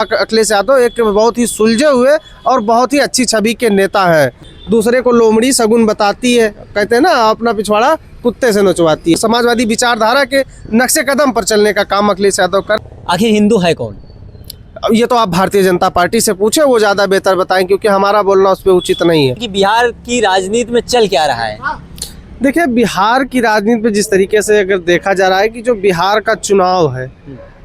अखिलेश यादव एक बहुत ही सुलझे हुए और बहुत ही अच्छी छवि के नेता हैं। दूसरे को लोमड़ी शगुन बताती है, कहते हैं ना, अपना पिछवाड़ा कुत्ते से नचवाती है। समाजवादी विचारधारा के नक्शे कदम पर चलने का काम अखिलेश यादव कर। आखिर हिंदू है कौन? ये तो आप भारतीय जनता पार्टी से पूछे, वो ज्यादा बेहतर बताएं, क्योंकि हमारा बोलना उस पर उचित नहीं है। कि बिहार की राजनीति में चल क्या रहा है? देखिए, बिहार की राजनीति में जिस तरीके से अगर देखा जा रहा है कि जो बिहार का चुनाव है,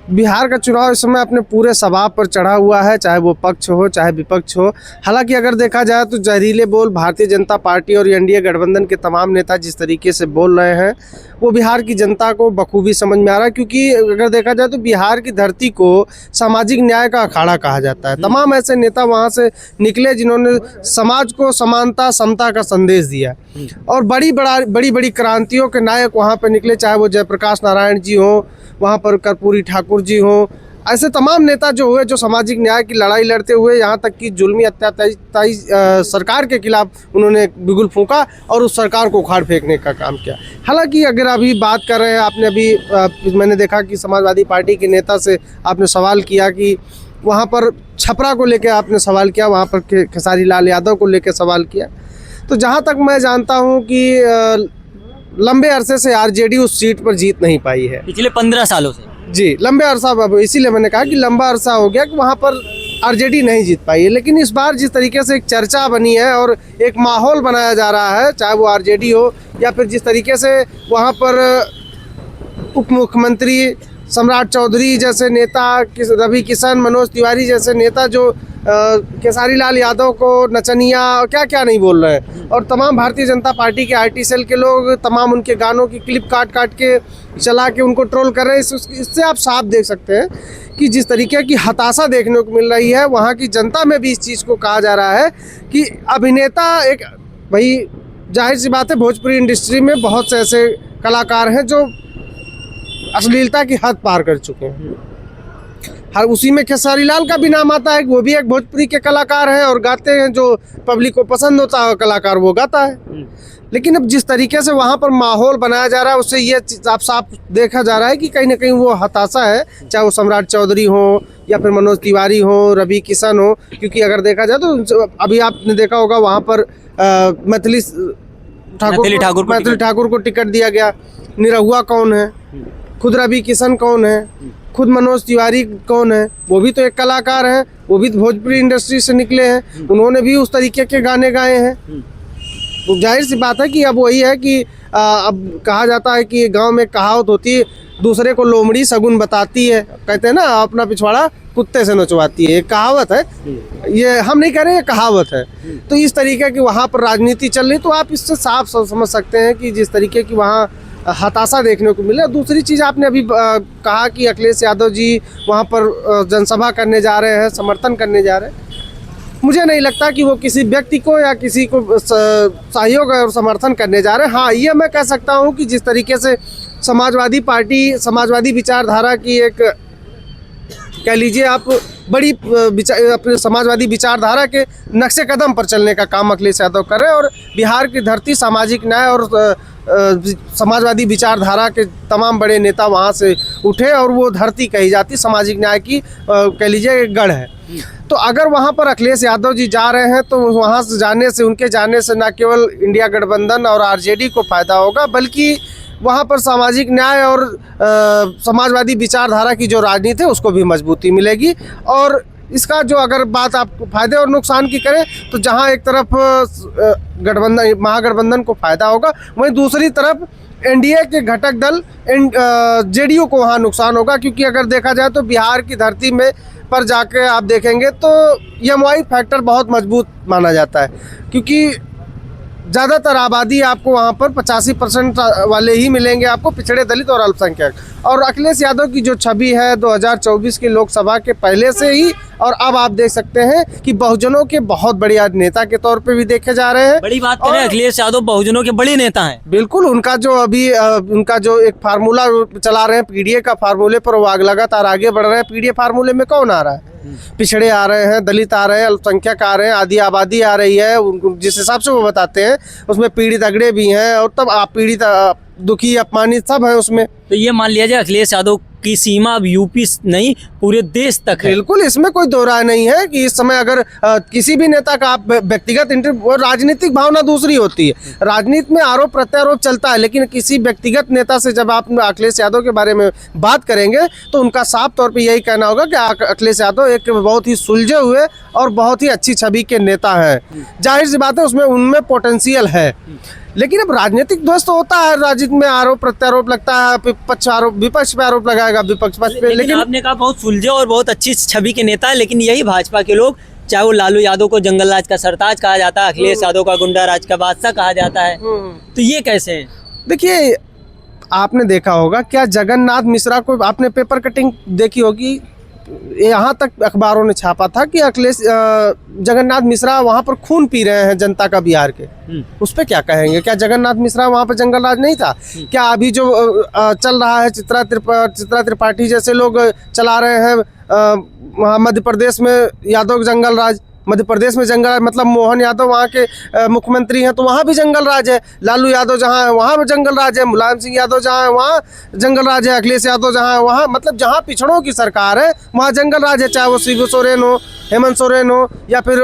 बिहार का चुनाव इस समय अपने पूरे सवाब पर चढ़ा हुआ है, चाहे वो पक्ष हो चाहे विपक्ष हो। हालांकि अगर देखा जाए तो जहरीले बोल भारतीय जनता पार्टी और एनडीए गठबंधन के तमाम नेता जिस तरीके से बोल रहे हैं, वो बिहार की जनता को बखूबी समझ में आ रहा है। क्योंकि अगर देखा जाए तो बिहार की धरती को सामाजिक न्याय का अखाड़ा कहा जाता है। तमाम ऐसे नेता वहाँ से निकले जिन्होंने समाज को समानता समता का संदेश दिया, और बड़ी बड़ी क्रांतियों के नायक वहाँ पर निकले, चाहे वो जयप्रकाश नारायण जी हो, वहाँ पर कर्पूरी ठाकुर जी हो। ऐसे तमाम नेता जो हुए जो सामाजिक न्याय की लड़ाई लड़ते हुए यहाँ तक कि जुल्मी अत्याचारी सरकार के खिलाफ उन्होंने बिगुल फूंका और उस सरकार को उखाड़ फेंकने का काम किया। हालांकि अगर अभी बात कर रहे हैं, आपने अभी मैंने देखा कि समाजवादी पार्टी के नेता से आपने सवाल किया कि वहाँ पर छपरा को लेकर आपने सवाल किया, वहाँ पर खेसारी लाल यादव को लेकर सवाल किया। तो जहाँ तक मैं जानता हूँ कि लंबे अरसे से आरजेडी उस सीट पर जीत नहीं पाई है, पिछले 15 सालों से। जी, लंबे अरसा, इसीलिए मैंने कहा कि लंबा अरसा हो गया कि वहाँ पर आरजेडी नहीं जीत पाई है। लेकिन इस बार जिस तरीके से एक चर्चा बनी है और एक माहौल बनाया जा रहा है, चाहे वो आरजेडी हो या फिर जिस तरीके से वहाँ पर उप मुख्यमंत्री सम्राट चौधरी जैसे नेता, रवि किशन, मनोज तिवारी जैसे नेता जो खेसारी लाल यादव को नचनिया क्या क्या नहीं बोल रहे हैं, और तमाम भारतीय जनता पार्टी के आईटी सेल के लोग तमाम उनके गानों की क्लिप काट के चला के उनको ट्रोल कर रहे हैं। इससे आप साफ देख सकते हैं कि जिस तरीके की हताशा देखने को मिल रही है, वहाँ की जनता में भी इस चीज़ को कहा जा रहा है कि अभिनेता एक, भाई जाहिर सी बात है, भोजपुरी इंडस्ट्री में बहुत से ऐसे कलाकार हैं जो अश्लीलता की हद पार कर चुके हैं। हर उसी में खेसारी लाल का भी नाम आता है, वो भी एक भोजपुरी के कलाकार हैं और गाते हैं, जो पब्लिक को पसंद होता है कलाकार वो गाता है। लेकिन अब जिस तरीके से वहाँ पर माहौल बनाया जा रहा है, उससे ये साफ देखा जा रहा है कि कहीं ना कहीं वो हताशा है, चाहे वो सम्राट चौधरी हो या फिर मनोज तिवारी हो, रवि किशन हो। क्योंकि अगर देखा जाए तो अभी आपने देखा होगा वहाँ पर मैथिली ठाकुर को टिकट दिया गया। निरहुआ कौन है, खुद रवि किशन कौन है, खुद मनोज तिवारी कौन है, वो भी तो एक कलाकार हैं, वो भी भोजपुरी इंडस्ट्री से निकले हैं, उन्होंने भी उस तरीके के गाने गाए हैं। तो जाहिर सी बात है कि अब वही है कि अब कहा जाता है कि गांव में कहावत होती है, दूसरे को लोमड़ी शगुन बताती है, कहते हैं ना, अपना पिछवाड़ा कुत्ते से नचवाती है। ये कहावत है, ये हम नहीं कह रहे, ये कहावत है। तो इस तरीके की वहाँ पर राजनीति चल रही, तो आप इससे साफ समझ सकते हैं कि जिस तरीके की वहाँ हताशा देखने को मिले। दूसरी चीज़ आपने अभी कहा कि अखिलेश यादव जी वहाँ पर जनसभा करने जा रहे हैं, समर्थन करने जा रहे हैं। मुझे नहीं लगता कि वो किसी व्यक्ति को या किसी को सहयोग और समर्थन करने जा रहे हैं। हाँ, ये मैं कह सकता हूँ कि जिस तरीके से समाजवादी पार्टी समाजवादी विचारधारा की एक, कह लीजिए आप, बड़ी अपने समाजवादी विचारधारा के नक्शे कदम पर चलने का काम अखिलेश यादव कर रहे हैं, और बिहार की धरती सामाजिक न्याय और समाजवादी विचारधारा के तमाम बड़े नेता वहाँ से उठे, और वो धरती कही जाती सामाजिक न्याय की, कह लीजिए गढ़ है। तो अगर वहाँ पर अखिलेश यादव जी जा रहे हैं तो वहाँ से उनके जाने से न केवल इंडिया गठबंधन और आरजेडी को फायदा होगा, बल्कि वहाँ पर सामाजिक न्याय और समाजवादी विचारधारा की जो राजनीति है उसको भी मजबूती मिलेगी। और इसका जो अगर बात आप फायदे और नुकसान की करें, तो जहाँ एक तरफ महागठबंधन को फायदा होगा, वहीं दूसरी तरफ एनडीए के घटक दल जेडीयू को वहाँ नुकसान होगा। क्योंकि अगर देखा जाए तो बिहार की धरती में पर जाके आप देखेंगे तो एमवाई फैक्टर बहुत मजबूत माना जाता है, क्योंकि ज़्यादातर आबादी आपको वहाँ पर 85% वाले ही मिलेंगे, आपको पिछड़े दलित और अल्पसंख्यक। और अखिलेश यादव की जो छवि है 2024 की लोकसभा के पहले से ही, और अब आप देख सकते हैं कि बहुजनों के बहुत बड़े नेता के तौर पे भी देखे जा रहे हैं। बड़ी बात करें, अखिलेश यादव बहुजनों के बड़े नेता हैं। बिल्कुल, उनका जो एक फार्मूला चला रहे हैं, पीडीए का फार्मूले पर वो लगातार आगे बढ़ रहे हैं। पीडीए फार्मूले में कौन आ रहा है? पिछड़े आ रहे हैं, दलित आ रहे हैं, अल्पसंख्यक आ रहे हैं, आधी आबादी आ रही है। जिस हिसाब से वो बताते हैं उसमें पीड़ित अगड़े भी हैं, और तब आप पीड़ित दुखी अपमानित सब है उसमें। तो ये मान लिया जाए अखिलेश यादव की सीमा अब यूपी नहीं पूरे देश तक है। बिल्कुल, इसमें कोई दो राय नहीं है कि इस समय अगर किसी भी नेता का आप व्यक्तिगत इंटरव्यू और राजनीतिक भावना दूसरी होती है, राजनीति में आरोप प्रत्यारोप चलता है, लेकिन किसी व्यक्तिगत नेता से जब आप अखिलेश यादव के बारे में बात करेंगे तो उनका साफ तौर पे यही कहना होगा कि अखिलेश यादव एक बहुत ही सुलझे हुए और बहुत ही अच्छी छवि के नेता हैं। जाहिर सी बात है उसमें उनमें पोटेंशियल है, लेकिन अब राजनीतिक दोस्त होता है, राजनीति में आरोप प्रत्यारोप लगता है, विपक्ष पे आरोप लगाएगा, विपक्ष पे। लेकिन आपने कहा बहुत सुलझे और बहुत अच्छी छवि के नेता है, लेकिन यही भाजपा के लोग, चाहे वो लालू यादव को जंगल राज का सरताज कहा जाता है, अखिलेश यादव का गुंडा राज का बादशाह कहा जाता है, तो ये कैसे है? देखिए, आपने देखा होगा क्या जगन्नाथ मिश्रा को, आपने पेपर कटिंग देखी होगी, यहाँ तक अखबारों ने छापा था कि अखिलेश जगन्नाथ मिश्रा वहाँ पर खून पी रहे हैं जनता का बिहार के। उस पर क्या कहेंगे? क्या जगन्नाथ मिश्रा वहाँ पर जंगल राज नहीं था? क्या अभी जो चल रहा है चित्रा त्रिपाठी जैसे लोग चला रहे हैं वहाँ मध्य प्रदेश में यादव जंगल राज, मध्य प्रदेश में जंगल राज, मतलब मोहन यादव वहाँ के मुख्यमंत्री हैं तो वहाँ भी जंगल राज है, लालू यादव जहाँ है वहाँ भी जंगल राज है, मुलायम सिंह यादव जहाँ है वहाँ जंगल राज है, अखिलेश यादव जहाँ है वहाँ, मतलब जहाँ पिछड़ों की सरकार है वहाँ जंगल राज है। चाहे वो शिबू सोरेन हो, हेमंत सोरेन हो, या फिर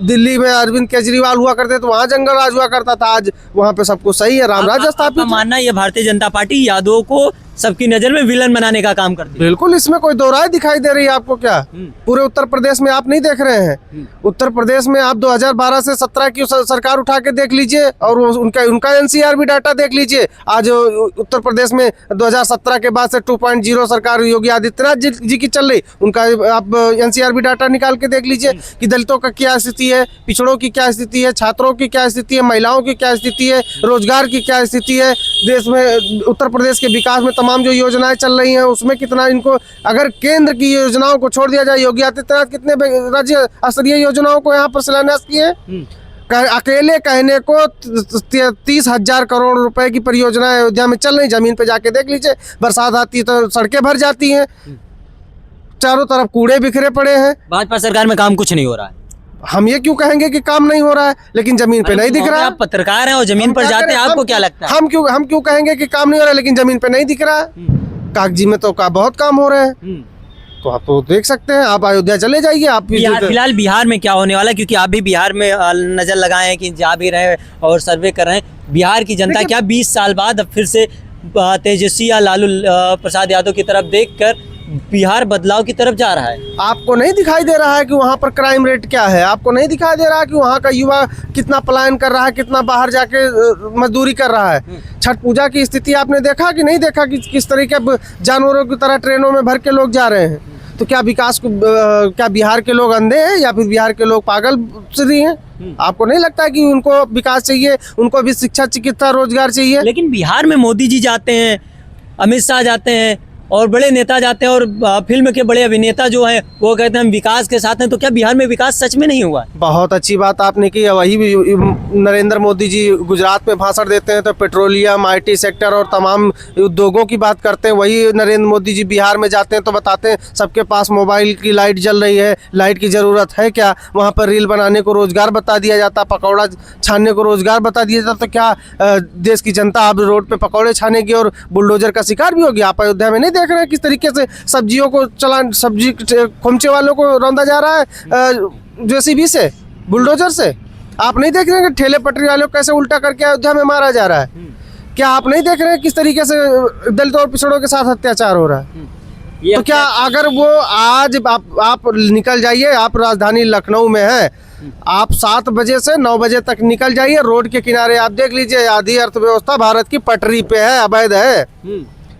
दिल्ली में अरविंद केजरीवाल हुआ करते तो वहाँ जंगल राज हुआ करता था। आज वहाँ पे सब कुछ सही है, राम राज्य स्थापित। मानना ये भारतीय जनता पार्टी यादव को सबकी नजर में विलन बनाने का काम करती है? बिल्कुल, इसमें कोई दो राय दिखाई दे रही है आपको क्या? पूरे उत्तर प्रदेश में आप नहीं देख रहे हैं? उत्तर प्रदेश में आप 2012 से 17 की सरकार उठा के देख लीजिए और उनका एनसीआर डाटा देख लीजिए। आज उत्तर प्रदेश में 2017 के बाद से 2.0 सरकार योगी आदित्यनाथ जी की चल रही, उनका आप एनसीआर डाटा निकाल के देख लीजिए कि दलितों का क्या स्थिति है, पिछड़ों की क्या स्थिति है, छात्रों की क्या स्थिति है, महिलाओं की क्या स्थिति है, रोजगार की क्या स्थिति है, देश में उत्तर प्रदेश के विकास में तमाम जो योजनाएं चल रही हैं उसमें कितना इनको, अगर केंद्र की योजनाओं को छोड़ दिया जाए, योगी आदित्यनाथ कितने राज्य स्तरीय योजनाओं को यहाँ पर शिलान्यास किए? अकेले कहने को 30,000 करोड़ रुपए की परियोजनाएं अयोध्या में चल रही, जमीन पे जाके देख लीजिए। बरसात आती है तो सड़कें भर जाती हैं, चारों तरफ कूड़े बिखरे पड़े हैं। भाजपा सरकार में काम कुछ नहीं हो रहा है। हम ये क्यों कहेंगे कि काम नहीं हो रहा है, लेकिन जमीन पे नहीं दिख रहा है। आप पत्रकार हैं और जमीन पर जाते हैं, आपको क्या लगता है? हम क्यों कहेंगे कि काम नहीं हो रहा है, लेकिन जमीन पे नहीं दिख रहा है? कागजी में तो बहुत काम हो रहे हैं, तो आप तो देख सकते हैं। आप अयोध्या चले जाइए। आप फिलहाल बिहार में क्या होने वाला है, क्योंकि आप भी बिहार में नजर लगाए हैं कि जा भी रहे और सर्वे कर रहे हैं, बिहार की जनता क्या 20 साल बाद अब फिर से तेजस्वी या लालू प्रसाद यादव की तरफ देखकर बिहार बदलाव की तरफ जा रहा है? आपको नहीं दिखाई दे रहा है कि वहाँ पर क्राइम रेट क्या है? आपको नहीं दिखाई दे रहा है कि वहाँ का युवा कितना पलायन कर रहा है, कितना बाहर जाके मजदूरी कर रहा है? छठ पूजा की स्थिति आपने देखा कि नहीं देखा कि किस तरीके जानवरों की तरह ट्रेनों में भर के लोग जा रहे हैं? तो क्या विकास को क्या बिहार के लोग अंधे हैं या फिर बिहार के लोग पागल श्री हैं? आपको नहीं लगता कि उनको विकास चाहिए, उनको भी शिक्षा, चिकित्सा, रोजगार चाहिए? लेकिन बिहार में मोदी जी जाते हैं, अमित शाह जाते हैं और बड़े नेता जाते हैं, और फिल्म के बड़े अभिनेता जो हैं वो कहते हैं हम विकास के साथ हैं, तो क्या बिहार में विकास सच में नहीं हुआ? बहुत अच्छी बात आपने की है। वही नरेंद्र मोदी जी गुजरात में भाषण देते हैं तो पेट्रोलियम, IT सेक्टर और तमाम उद्योगों की बात करते हैं। वही नरेंद्र मोदी जी बिहार में जाते हैं तो बताते हैं सबके पास मोबाइल की लाइट जल रही है, लाइट की ज़रूरत है क्या? वहाँ पर रील बनाने को रोज़गार बता दिया जाता, पकौड़ा छानने को रोज़गार बता दिया जाता। तो क्या देश की जनता अब रोड पर पकौड़े छानेगी और बुलडोजर का शिकार भी होगी? आप अयोध्या में नहीं देख रहे हैं किस तरीके से सब्जियों को सब्जी खोमचे वालों को रौंदा जा रहा है JCB से, बुलडोजर से? आप नहीं देख रहे हैं कि ठेले पटरी वालों को कैसे उल्टा करके अयोध्या में मारा जा रहा है? क्या आप नहीं देख रहे हैं किस तरीके से दलितों और पिछड़ों के साथ अत्याचार हो रहा है? तो क्या अगर वो आज आप निकल जाइए, आप राजधानी लखनऊ में है, आप 7 बजे से 9 बजे तक निकल जाइए, रोड के किनारे आप देख लीजिए आधी अर्थव्यवस्था भारत की पटरी पे है, अवैध है,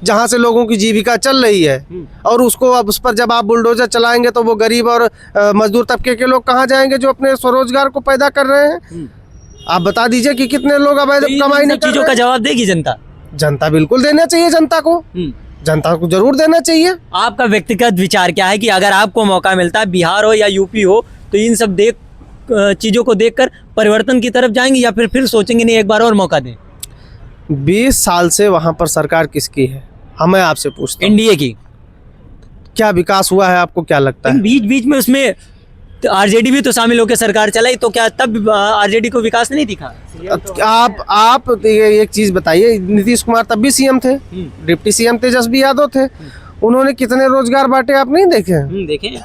जहाँ से लोगों की जीविका चल रही है। और उसको अब उस पर जब आप बुलडोजर चलाएंगे तो वो गरीब और मजदूर तबके के लोग कहाँ जाएंगे जो अपने स्वरोजगार को पैदा कर रहे हैं? आप बता दीजिए कि कितने लोग अवैध कमाई नहीं कर रहे हैं? चीजों का जवाब देगी जनता? जनता बिल्कुल देना चाहिए, जनता को जरूर देना चाहिए। आपका व्यक्तिगत विचार क्या है कि अगर आपको मौका मिलता है, बिहार हो या यूपी हो, तो इन सब चीजों को देखकर परिवर्तन की तरफ जाएंगे या फिर सोचेंगे नहीं एक बार और मौका दें? 20 साल से वहाँ पर सरकार किसकी है? हमें आपसे पूछता हूं। NDA की। क्या विकास हुआ है? आपको क्या लगता है? बीच बीच में उसमें तो आरजेडी भी तो शामिल होकर सरकार चलाई, तो क्या तब आरजेडी को विकास नहीं दिखा? आप एक चीज बताइए, नीतीश कुमार तब भी सीएम थे, डिप्टी सीएम तेजस्वी यादव थे, उन्होंने कितने रोजगार बांटे आप नहीं देखे? देखें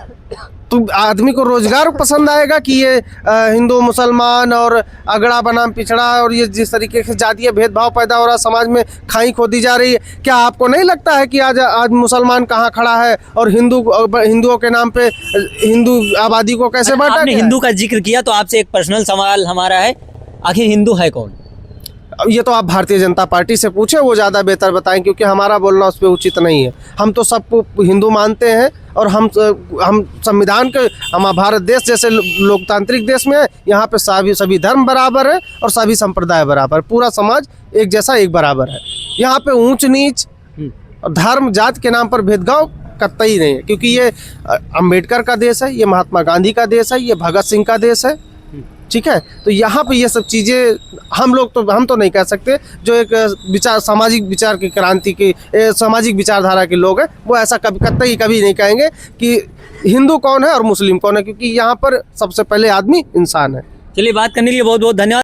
तो आदमी को रोजगार पसंद आएगा कि ये हिंदू मुसलमान और अगड़ा बनाम पिछड़ा और ये जिस तरीके से जातीय भेदभाव पैदा हो रहा है समाज में, खाई खोदी जा रही है। क्या आपको नहीं लगता है कि आज मुसलमान कहाँ खड़ा है और हिंदुओं के नाम पे हिंदू आबादी को कैसे बांटा आपने गया है? हिंदू का जिक्र किया तो आपसे एक पर्सनल सवाल हमारा है, आखिर हिंदू है कौन? ये तो आप भारतीय जनता पार्टी से पूछे, वो ज़्यादा बेहतर बताएं, क्योंकि हमारा बोलना उस पर उचित नहीं है। हम तो सबको हिंदू मानते हैं और हम संविधान के, हम भारत देश जैसे लोकतांत्रिक देश में है, यहाँ पे सभी धर्म बराबर है और सभी संप्रदाय बराबर, पूरा समाज एक जैसा एक बराबर है। यहाँ पे ऊंच नीच धर्म जात के नाम पर भेदभाव कतई नहीं है, क्योंकि ये अंबेडकर का देश है, ये महात्मा गांधी का देश है, ये भगत सिंह का देश है। ठीक है, तो यहाँ पे ये सब चीज़ें हम तो नहीं कह सकते। जो एक सामाजिक विचार की क्रांति की सामाजिक विचारधारा के लोग हैं, वो ऐसा कभी नहीं कहेंगे कि हिंदू कौन है और मुस्लिम कौन है, क्योंकि यहाँ पर सबसे पहले आदमी इंसान है। चलिए, बात करने के लिए बहुत बहुत धन्यवाद।